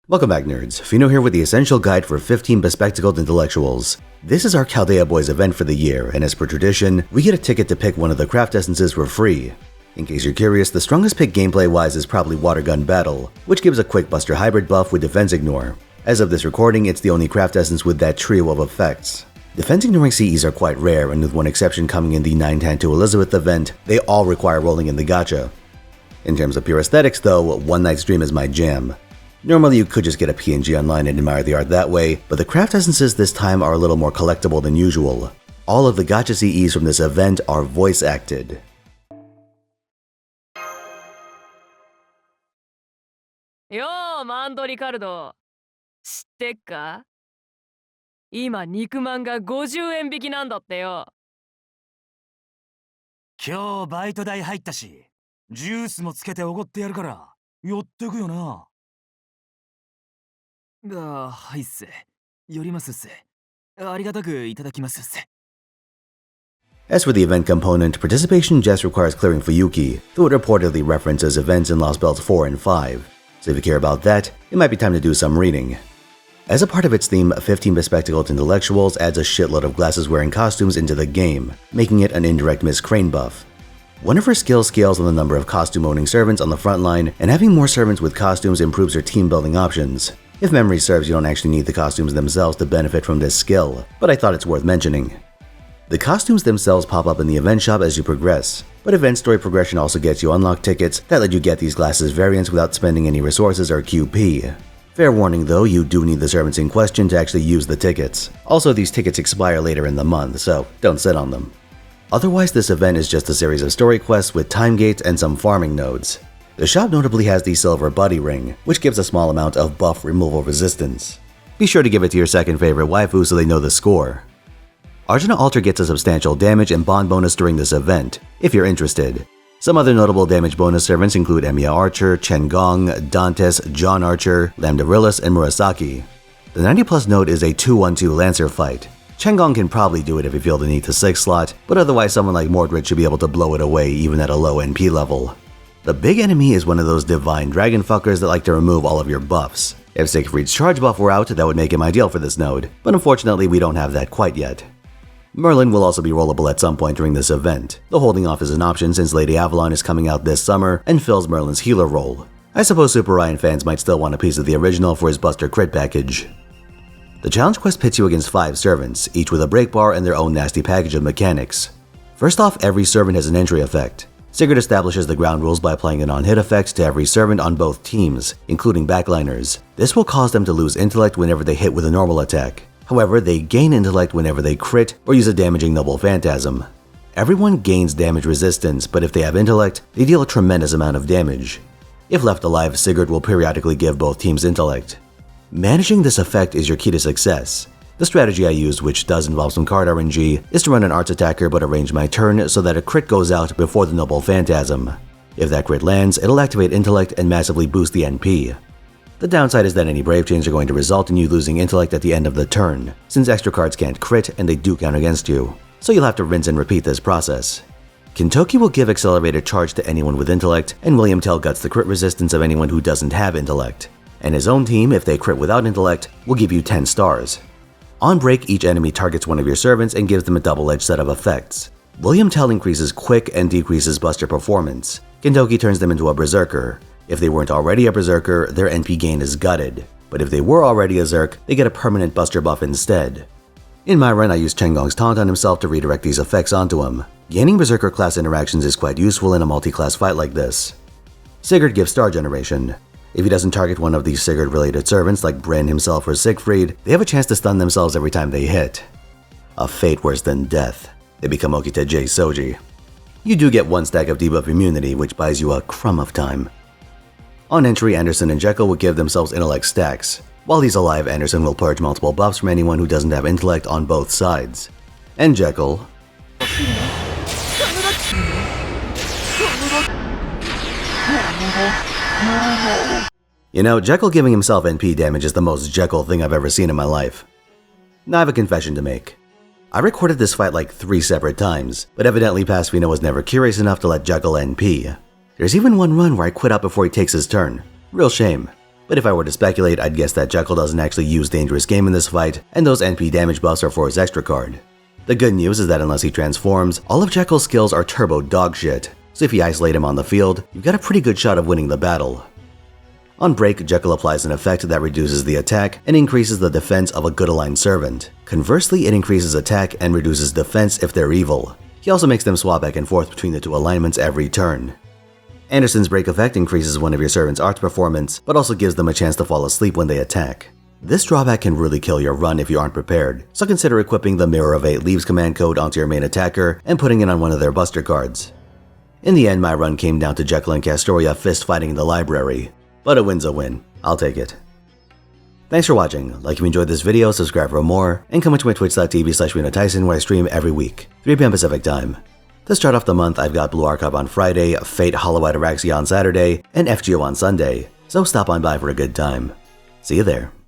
Welcome back, nerds. Fino here with the essential guide for 15 bespectacled intellectuals. This is our Chaldea Boys event for the year, and as per tradition, we get a ticket to pick one of the craft essences for free. In case you're curious, the strongest pick gameplay-wise is probably Water Gun Battle, which gives a quick buster hybrid buff with defense ignore. As of this recording, it's the only craft essence with that trio of effects. Defense ignoring CEs are quite rare, and with one exception coming in the 9-10 to Elizabeth event, they all require rolling in the gacha. In terms of pure aesthetics though, One Night Stream is my jam. Normally you could just get a PNG online and admire the art that way, but the craft essences this time are a little more collectible than usual. All of the gacha CEs from this event are voice acted. Yo, マンドリカルド。知ってっか？今肉まんが50円引きなんだってよ。今日バイト代入ったし、ジュースもつけておごってやるから、寄ってくよな。はいっす。寄りますっす。ありがたくいただきますっす。As for the event component, participation just requires clearing Fuyuki, though it reportedly references events in Lost Belts 4 and 5. So if you care about that, it might be time to do some reading. As a part of its theme, 15 Bespectacled Intellectuals adds a shitload of glasses-wearing costumes into the game, making it an indirect Miss Crane buff. One of her skills scales on the number of costume-owning servants on the front line, and having more servants with costumes improves her team-building options. If memory serves, you don't actually need the costumes themselves to benefit from this skill, but I thought it's worth mentioning. The costumes themselves pop up in the event shop as you progress, but event story progression also gets you unlocked tickets that let you get these glasses variants without spending any resources or QP. Fair warning though, you do need the servants in question to actually use the tickets. Also, these tickets expire later in the month, so don't sit on them. Otherwise, this event is just a series of story quests with time gates and some farming nodes. The shop notably has the silver buddy ring, which gives a small amount of buff removal resistance. Be sure to give it to your second favorite waifu so they know the score. Arjuna Altar gets a substantial damage and bond bonus during this event, if you're interested. Some other notable damage bonus servants include Emiya Archer, Chen Gong, Dantes, John Archer, Lambdarillis, and Murasaki. The 90+ node is a 2-1-2 Lancer fight. Chen Gong can probably do it if you feel the need to 6 slot, but otherwise someone like Mordred should be able to blow it away even at a low NP level. The big enemy is one of those divine dragon fuckers that like to remove all of your buffs. If Siegfried's charge buff were out, that would make him ideal for this node, but unfortunately we don't have that quite yet. Merlin will also be rollable at some point during this event, though holding off is an option since Lady Avalon is coming out this summer and fills Merlin's healer role. I suppose Super Ryan fans might still want a piece of the original for his Buster Crit package. The challenge quest pits you against 5 servants, each with a break bar and their own nasty package of mechanics. First off, every servant has an entry effect. Sigurd establishes the ground rules by applying a non-hit effect to every servant on both teams, including backliners. This will cause them to lose intellect whenever they hit with a normal attack. However, they gain intellect whenever they crit or use a damaging noble phantasm. Everyone gains damage resistance, but if they have intellect, they deal a tremendous amount of damage. If left alive, Sigurd will periodically give both teams intellect. Managing this effect is your key to success. The strategy I used, which does involve some card RNG, is to run an arts attacker but arrange my turn so that a crit goes out before the noble phantasm. If that crit lands, it'll activate intellect and massively boost the NP. The downside is that any brave chains are going to result in you losing intellect at the end of the turn, since extra cards can't crit and they do count against you, so you'll have to rinse and repeat this process. Kintoki will give accelerated charge to anyone with intellect, and William Tell guts the crit resistance of anyone who doesn't have intellect. And his own team, if they crit without intellect, will give you 10 stars. On break, each enemy targets one of your servants and gives them a double-edged set of effects. William Tell increases quick and decreases buster performance. Kintoki turns them into a berserker. If they weren't already a berserker, their NP gain is gutted. But if they were already a Zerk, they get a permanent buster buff instead. In my run, I used Chen Gong's taunt on himself to redirect these effects onto him. Gaining berserker class interactions is quite useful in a multi-class fight like this. Sigurd gives star generation. If he doesn't target one of these Sigurd-related servants like Brynn himself or Siegfried, they have a chance to stun themselves every time they hit. A fate worse than death. They become Okiteji Soji. You do get 1 stack of debuff immunity, which buys you a crumb of time. On entry, Anderson and Jekyll will give themselves intellect stacks. While he's alive, Anderson will purge multiple buffs from anyone who doesn't have intellect on both sides. And Jekyll... You know, Jekyll giving himself NP damage is the most Jekyll thing I've ever seen in my life. Now I have a confession to make. I recorded this fight like 3 separate times, but evidently Past Fino was never curious enough to let Jekyll NP. There's even one run where I quit out before he takes his turn. Real shame. but if I were to speculate, I'd guess that Jekyll doesn't actually use Dangerous Game in this fight, and those NP damage buffs are for his extra card. The good news is that unless he transforms, all of Jekyll's skills are turbo dogshit, so if you isolate him on the field, you've got a pretty good shot of winning the battle. On break, Jekyll applies an effect that reduces the attack and increases the defense of a good aligned servant. Conversely, it increases attack and reduces defense if they're evil. He also makes them swap back and forth between the two alignments every turn. Anderson's break effect increases one of your servant's arts performance, but also gives them a chance to fall asleep when they attack. This drawback can really kill your run if you aren't prepared, so consider equipping the Mirror of Eight Leaves command code onto your main attacker and putting it on one of their buster cards. In the end, my run came down to Jekyll and Castoria fist fighting in the library, but a win's a win. I'll take it. Thanks for watching. Like if you enjoyed this video, subscribe for more, and come to my twitch.tv/Finotaisen where I stream every week, 3 p.m. Pacific time. To start off the month, I've got Blue Archive on Friday, Fate Hollow White Araxia on Saturday, and FGO on Sunday, so stop on by for a good time. See you there.